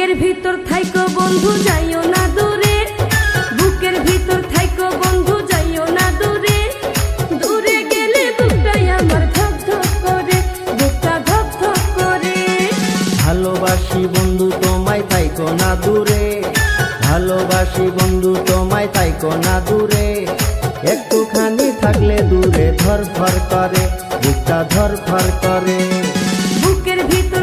বুকের ভিতর থাইকো বন্ধু যাইও না দূরে, বুকের ভিতর থাইকো বন্ধু যাইও না দূরে। দূরে গেলে বুকটাই আমার ধক ধক করে, বুকটা ধক ধক করে। ভালোবাসি বন্ধু তোমায় থাইকো না দূরে, ভালোবাসি বন্ধু তোমায় থাইকো না দূরে। একটুখানি থাকলে দূরে ধর ধর করে, বুকটা ধর ধর করে। বুকের ভিতর